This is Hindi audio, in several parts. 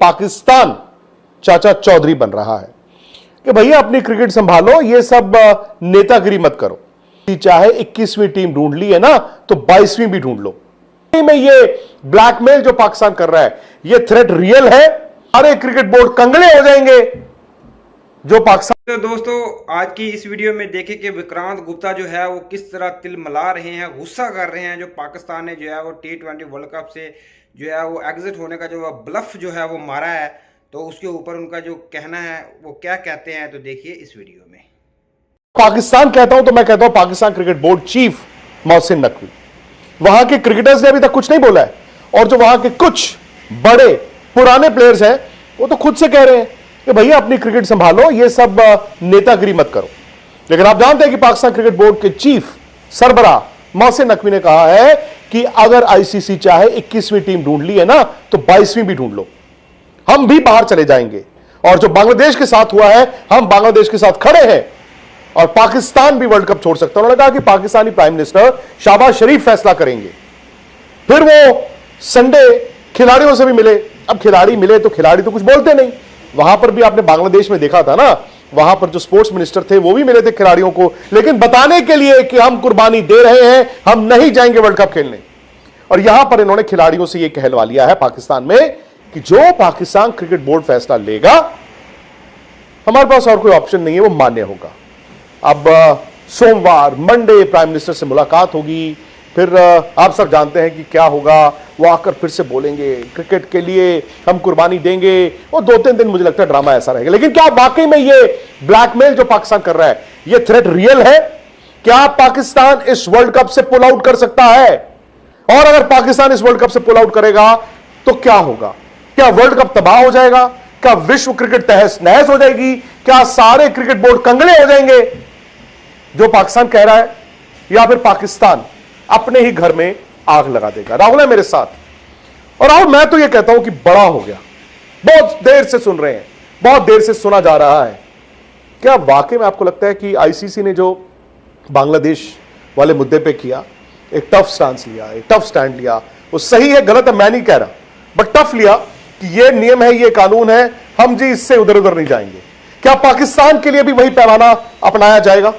पाकिस्तान चाचा चौधरी बन रहा है कि भैया अपनी क्रिकेट संभालो, ये सब नेतागिरी मत करो। चाहे 21वीं टीम ढूंढ ली है ना, तो 22वीं भी ढूंढ लो। में ये ब्लैकमेल जो पाकिस्तान कर रहा है, ये थ्रेट रियल है। सारे क्रिकेट बोर्ड कंगले हो जाएंगे जो पाकिस्तान। तो दोस्तों, आज की इस वीडियो में देखें कि विक्रांत गुप्ता जो है वो किस तरह तिलमिला रहे हैं, गुस्सा कर रहे हैं। जो पाकिस्तान ने जो है वो T20 वर्ल्ड कप से जो है वो एग्जिट होने का जो ब्लफ जो है वो मारा है, तो उसके ऊपर उनका जो कहना है वो क्या कहते हैं, तो देखिए इस वीडियो में। पाकिस्तान कहता हूं तो मैं कहता हूं Pakistan cricket board chief Mohsin Naqvi, वहां के क्रिकेटर्स ने अभी तक कुछ नहीं बोला है, और जो वहां के कुछ बड़े पुराने प्लेयर्स हैं वो तो खुद से कह रहे हैं कि भैया अपनी क्रिकेट संभालो, ये सब नेतागिरी मत करो। लेकिन आप जानते हैं कि पाकिस्तान क्रिकेट बोर्ड के चीफ सरबराह मोहसिन नकवी ने कहा है कि अगर आईसीसी चाहे 21वीं टीम ढूंढ ली है ना, तो 22वीं भी ढूंढ लो, हम भी बाहर चले जाएंगे। और जो बांग्लादेश के साथ हुआ है, हम बांग्लादेश के साथ खड़े हैं, और पाकिस्तान भी वर्ल्ड कप छोड़ सकता है। उन्होंने कहा कि पाकिस्तानी प्राइम मिनिस्टर शहबाज शरीफ फैसला करेंगे। फिर वो संडे खिलाड़ियों से भी मिले। अब खिलाड़ी मिले तो खिलाड़ी तो कुछ बोलते नहीं। वहां पर भी आपने बांग्लादेश में देखा था ना, वहां पर जो स्पोर्ट्स मिनिस्टर थे वो भी मिले थे खिलाड़ियों को, लेकिन बताने के लिए कि हम कुर्बानी दे रहे हैं, हम नहीं जाएंगे वर्ल्ड कप खेलने। और यहां पर इन्होंने खिलाड़ियों से यह कहलवा लिया है पाकिस्तान में कि जो पाकिस्तान क्रिकेट बोर्ड फैसला लेगा, हमारे पास और कोई ऑप्शन नहीं है, वो मान्य होगा। अब सोमवार मंडे प्राइम मिनिस्टर से मुलाकात होगी, फिर आप सब जानते हैं कि क्या होगा। वो आकर फिर से बोलेंगे क्रिकेट के लिए हम कुर्बानी देंगे। वो 2-3 दिन मुझे लगता है ड्रामा ऐसा रहेगा। लेकिन क्या वाकई में ये ब्लैकमेल जो पाकिस्तान कर रहा है, ये थ्रेट रियल है? क्या पाकिस्तान इस वर्ल्ड कप से पुल आउट कर सकता है? और अगर पाकिस्तान इस वर्ल्ड कप से पुल आउट करेगा तो क्या होगा? क्या वर्ल्ड कप तबाह हो जाएगा? क्या विश्व क्रिकेट तहस नहस हो जाएगी? क्या सारे क्रिकेट बोर्ड कंगले हो जाएंगे जो पाकिस्तान कह रहा है? या फिर पाकिस्तान अपने ही घर में आग लगा देगा? राहुल है मेरे साथ, और राहुल मैं तो यह कहता हूं कि बड़ा हो गया, बहुत देर से सुन रहे हैं, बहुत देर से सुना जा रहा है। क्या वाकई में आपको लगता है कि आईसीसी ने जो बांग्लादेश वाले मुद्दे पे किया, एक टफ स्टांस लिया, एक टफ स्टैंड लिया, वो सही है गलत है मैं नहीं कह रहा, बट टफ लिया कि ये नियम है, ये कानून है, हम जी इससे उधर उधर नहीं जाएंगे। क्या पाकिस्तान के लिए भी वही पैमाना अपनाया जाएगा?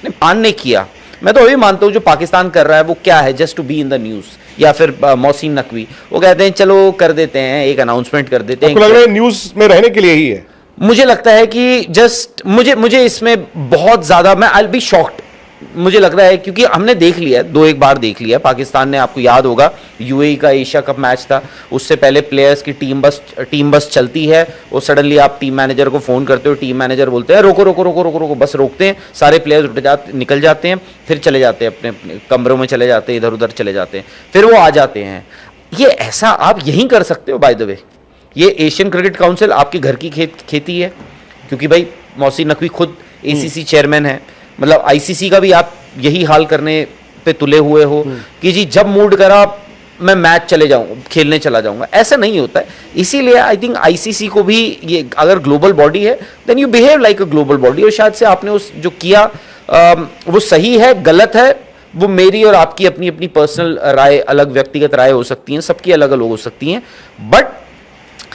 मान ने किया। मैं तो वही मानता हूँ जो पाकिस्तान कर रहा है वो क्या है, just to be in the news. या फिर मोहसिन नकवी वो कहते हैं चलो कर देते हैं, एक अनाउंसमेंट कर देते हैं। लग रहा है न्यूज में रहने के लिए ही है। मुझे लगता है कि जस्ट मुझे इसमें बहुत ज्यादा, मैं आई विल बी शॉक्ड। मुझे लग रहा है क्योंकि हमने देख लिया, 2-1 बार देख लिया पाकिस्तान ने। आपको याद होगा यूएई का एशिया कप मैच था, उससे पहले प्लेयर्स की टीम बस चलती है, वो सडनली आप टीम मैनेजर को फोन करते हो, टीम मैनेजर बोलते हैं रोको रोको रोको रोको रोको, बस रोकते हैं, सारे प्लेयर्स निकल जाते हैं, फिर चले जाते हैं अपने कमरों में, चले जाते हैं, इधर उधर चले जाते हैं, फिर वो आ जाते हैं। ये ऐसा आप यहीं कर सकते हो। बाय द वे, ये एशियन क्रिकेट काउंसिल आपके घर की खेती है, क्योंकि भाई मोहसिन नकवी खुद एसीसी चेयरमैन है। मतलब आईसीसी का भी आप यही हाल करने पे तुले हुए हो कि जी जब मूड करा मैं मैच चले जाऊंगा, खेलने चला जाऊंगा। ऐसा नहीं होता है। इसीलिए आई थिंक आईसीसी को भी, ये अगर ग्लोबल बॉडी है then you behave like a global body. और शायद से आपने उस जो किया वो सही है गलत है, वो मेरी और आपकी अपनी अपनी पर्सनल राय, अलग व्यक्तिगत राय हो सकती हैं, सबकी अलग अलग हो सकती हैं। But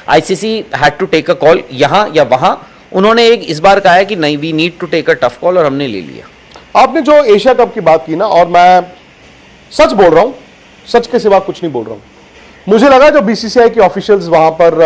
ICC had to take a call यहाँ या वहाँ। उन्होंने एक इस बार कहा है कि नहीं, we need to take a tough call, और हमने ले लिया। आपने जो एशिया कप की बात की ना, और मैं सच बोल रहा हूं, सच के सिवा कुछ नहीं बोल रहा हूं, मुझे लगा जो बीसीसीआई के ऑफिशियल्स वहां पर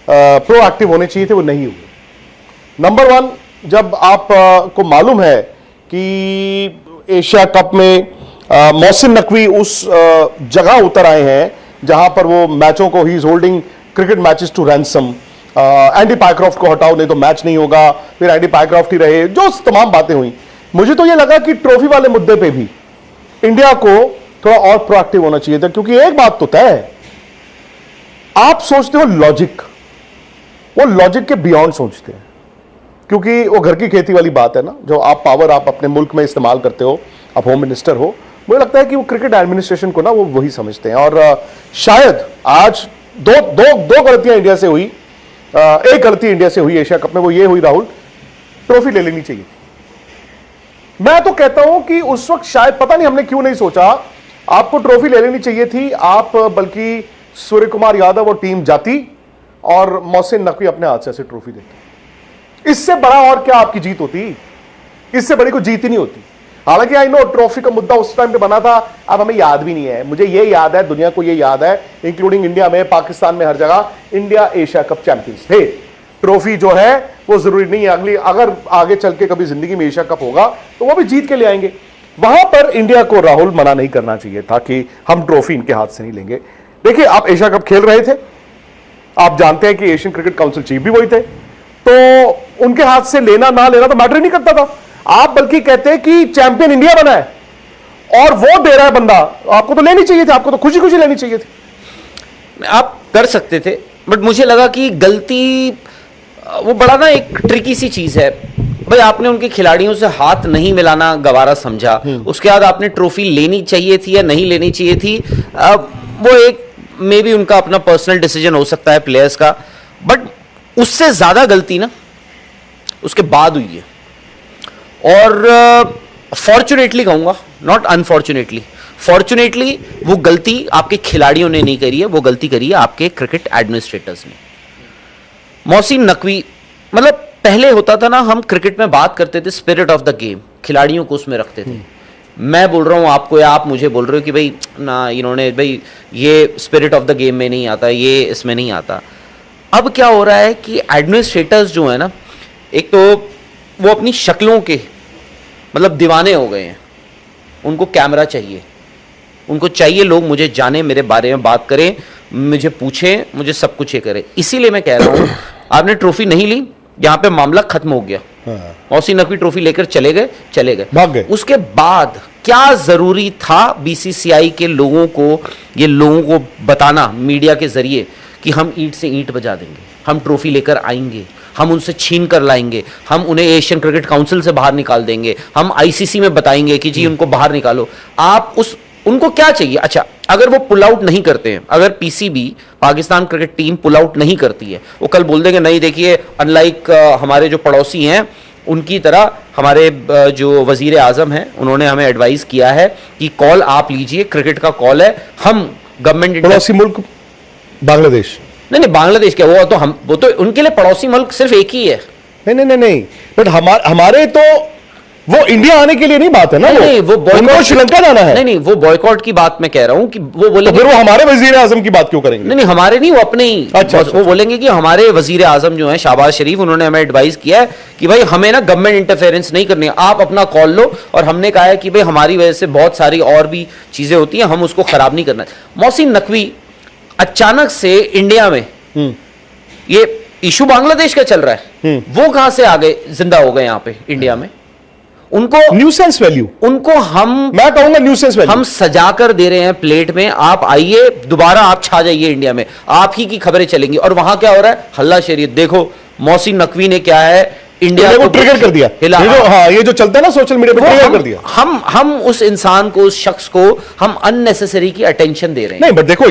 प्रोएक्टिव होने चाहिए थे वो नहीं हुए। नंबर 1, जब आप को मालूम है कि एशिया कप में मोहसिन नकवी उस जगह उतर आए हैं जहां पर वो मैचों को, he is holding cricket matches to ransom, Andy Pycroft को हटाओ नहीं तो मैच नहीं होगा, फिर एंडी पायक्रॉफ्ट ही रहे, जो तमाम बातें हुई। मुझे तो यह लगा कि ट्रॉफी वाले मुद्दे पे भी इंडिया को थोड़ा और प्रोएक्टिव होना चाहिए था, क्योंकि एक बात तो तय है, आप सोचते हो लॉजिक, वो लॉजिक के बियॉन्ड सोचते हैं, क्योंकि वो घर की खेती वाली बात है ना, जो आप पावर आप अपने मुल्क में इस्तेमाल करते हो, आप होम मिनिस्टर हो। मुझे लगता है कि वो क्रिकेट एडमिनिस्ट्रेशन को ना वो वही समझते हैं। और शायद आज दो गलतियां इंडिया से हुई, एक गलती इंडिया से हुई एशिया कप में, वो ये हुई राहुल, ट्रॉफी ले लेनी चाहिए। मैं तो कहता हूं कि उस वक्त शायद पता नहीं हमने क्यों नहीं सोचा, आपको ट्रॉफी ले लेनी चाहिए थी। आप बल्कि सूर्य कुमार यादव और टीम जाती, और मोहसिन नकवी अपने हाथ से ऐसे ट्रॉफी देते। इससे बड़ा और क्या आपकी जीत होती? इससे बड़ी कोई जीत ही नहीं होती। हालांकि आई नो ट्रॉफी का मुद्दा उस टाइम पे बना था, अब हमें याद भी नहीं है। मुझे ये याद है, दुनिया को ये याद है, इंक्लूडिंग इंडिया में, पाकिस्तान में, हर जगह, इंडिया एशिया कप चैंपियंस थे। ट्रॉफी जो है वो जरूरी नहीं है अगली, अगर आगे चल के कभी जिंदगी में एशिया कप होगा तो वो भी जीत के ले आएंगे। वहां पर इंडिया को राहुल मना नहीं करना चाहिए था कि हम ट्रॉफी इनके हाथ से नहीं लेंगे। देखिए, आप एशिया कप खेल रहे थे, आप जानते हैं कि एशियन क्रिकेट काउंसिल चीफ भी वही थे, तो उनके हाथ से लेना ना लेना तो मैटर ही नहीं करता था। आप बल्कि कहते कि चैंपियन इंडिया बना है और वो दे रहा है बंदा, आपको तो लेनी चाहिए थी, आपको तो खुशी खुशी लेनी चाहिए थी। आप कर सकते थे, बट मुझे लगा कि गलती वो बड़ा ना एक ट्रिकी सी चीज है भाई। आपने उनके खिलाड़ियों से हाथ नहीं मिलाना गवारा समझा, उसके बाद आपने ट्रॉफी लेनी चाहिए थी या नहीं लेनी चाहिए थी, वो एक मे बी उनका अपना पर्सनल डिसीजन हो सकता है प्लेयर्स का, बट उससे ज्यादा गलती ना उसके बाद हुई है। और फॉर्चुनेटली कहूंगा, नॉट अनफॉर्चुनेटली, फॉर्चुनेटली वो गलती आपके खिलाड़ियों ने नहीं करी है, वो गलती करी है आपके क्रिकेट एडमिनिस्ट्रेटर्स ने। मोहसिन नकवी, मतलब पहले होता था ना, हम क्रिकेट में बात करते थे स्पिरिट ऑफ द गेम, खिलाड़ियों को उसमें रखते थे। मैं बोल रहा हूं आपको या आप मुझे बोल रहे हो कि भाई ना, इन्होंने भाई ये स्पिरिट ऑफ द गेम में नहीं आता, ये इसमें नहीं आता। अब क्या हो रहा है कि एडमिनिस्ट्रेटर्स जो है ना, एक तो वो अपनी शक्लों के मतलब दीवाने हो गए हैं, उनको कैमरा चाहिए, उनको चाहिए लोग मुझे जाने, मेरे बारे में बात करें, मुझे पूछें, मुझे सब कुछ ये करें। इसीलिए मैं कह रहा हूं आपने ट्रॉफी नहीं ली, यहां पे मामला खत्म हो गया। मोहसिन नकवी ट्रॉफी लेकर चले गए, भाग गए। उसके बाद क्या जरूरी था बीसीसीआई के लोगों को, ये लोगों को बताना मीडिया के जरिए कि हम ईंट से ईंट बजा देंगे, हम ट्रॉफी लेकर आएंगे, हम उनसे छीन कर लाएंगे, हम उन्हें एशियन क्रिकेट काउंसिल से बाहर निकाल देंगे, हम आईसीसी में बताएंगे कि जी उनको बाहर निकालो। आप उनको क्या चाहिए? अच्छा, अगर वो पुल आउट नहीं करते हैं, अगर PCB Pakistan cricket team pull out नहीं करती है, वो कल बोल देंगे नहीं देखिए अनलाइक हमारे जो पड़ोसी हैं उनकी तरह हमारे जो वजीर आजम हैं उन्होंने हमें एडवाइस किया है कि कॉल आप लीजिए, क्रिकेट का कॉल है, हम गवर्नमेंट। पड़ोसी मुल्क बांग्लादेश? नहीं, बांग्लादेश क्या, वो तो उनके लिए पड़ोसी मुल्क सिर्फ एक ही है। नहीं, बट हमारे तो वो इंडिया आने के लिए नहीं बात है ना, नहीं, वो उनको श्रीलंका जाना है। नहीं, वो बॉयकॉट की बात मैं कह रहा हूं कि वो बोलेंगे, तो फिर वो हमारे वजीर आजम की बात क्यों करेंगे? नहीं, हमारे नहीं, वो अपने ही। अच्छा, वो बोलेंगे कि हमारे वजीर आजम जो है शहबाज शरीफ, उन्होंने हमें एडवाइस किया है कि भाई हमें ना गवर्नमेंट इंटरफेरेंस नहीं करनी है, आप अपना कॉल लो, और हमने कहा है कि भाई हमारी वजह से बहुत सारी और भी चीजें होती हैं, हम उसको खराब नहीं करना। मोहसिन नकवी अचानक से इंडिया में ये इशू बांग्लादेश का चल रहा है, वो कहां से आ गए, जिंदा हो गए यहां पे इंडिया में? उनको न्यूसेंस वैल्यू, उनको मैं कहूंगा न्यूसेंस वैल्यू हम सजा कर दे रहे हैं प्लेट में। आप आइए दोबारा, आप छा जाइए इंडिया में, आप ही की खबरें चलेंगी। और वहां क्या हो रहा है? हल्ला शरीयत। देखो मोहसिन नकवी ने क्या है, इंडिया को ट्रिगर कर दिया, ये जो चलता है ना सोशल मीडिया पे, ट्रिगर कर दिया। हम उस इंसान को, उस शख्स को हम अननेसेसरी की अटेंशन दे रहे हैं। नहीं, बट देखो